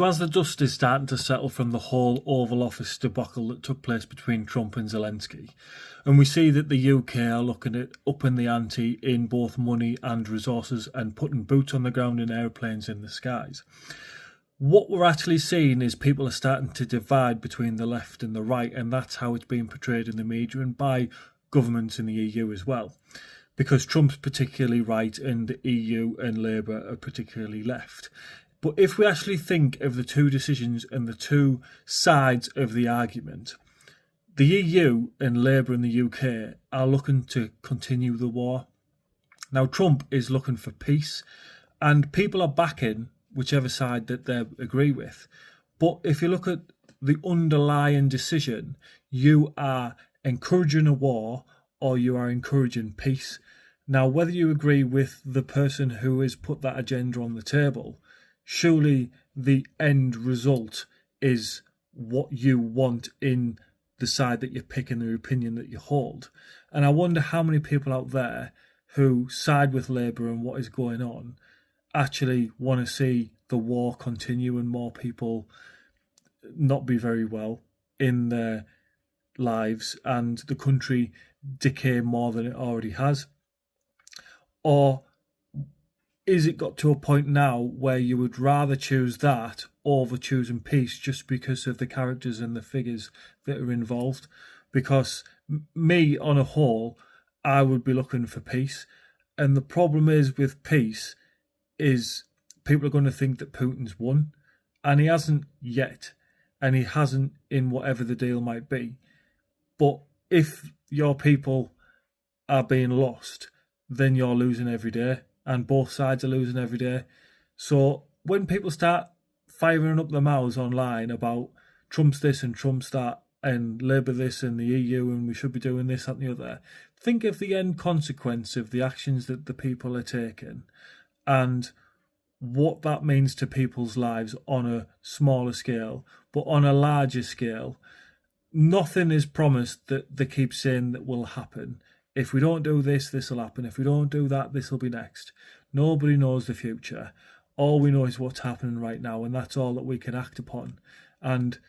So as the dust is starting to settle from the whole Oval Office debacle that took place between Trump and Zelensky, and we see that the UK are looking at upping the ante in both money and resources and putting boots on the ground and airplanes in the skies, what we're actually seeing is people are starting to divide between the left and the right, and that's how it's being portrayed in the media and by governments in the EU as well. Because Trump's particularly right and the EU and Labour are particularly left. But if we actually think of the two decisions and the two sides of the argument, the EU and Labour in the UK are looking to continue the war. Now, Trump is looking for peace, and people are backing whichever side that they agree with. But if you look at the underlying decision, you are encouraging a war or you are encouraging peace. Now, whether you agree with the person who has put that agenda on the table, surely the end result is what you want in the side that you pick and the opinion that you hold. And I wonder how many people out there who side with Labour and what is going on actually want to see the war continue and more people not be very well in their lives and the country decay more than it already has. Or is it got to a point now where you would rather choose that over choosing peace just because of the characters and the figures that are involved? Because me, on a whole, I would be looking for peace. And the problem is with peace is people are going to think that Putin's won. And he hasn't yet. And he hasn't in whatever the deal might be. But if your people are being lost, then you're losing every day. And both sides are losing every day. So when people start firing up their mouths online about Trump's this and Trump's that and Labour this and the EU and we should be doing this, that and the other, think of the end consequence of the actions that the people are taking and what that means to people's lives on a smaller scale. But on a larger scale, nothing is promised that they keep saying that will happen. If we don't do this, this will happen. If we don't do that, this will be next. Nobody knows the future. All we know is what's happening right now, and that's all that we can act upon. And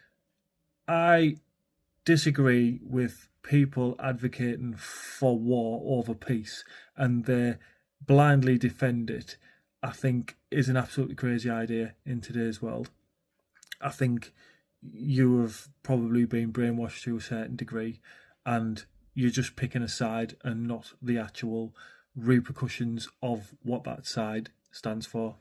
I disagree with people advocating for war over peace, and they blindly defend it. I think is an absolutely crazy idea in today's world. I think you have probably been brainwashed to a certain degree, and you're just picking a side and not the actual repercussions of what that side stands for.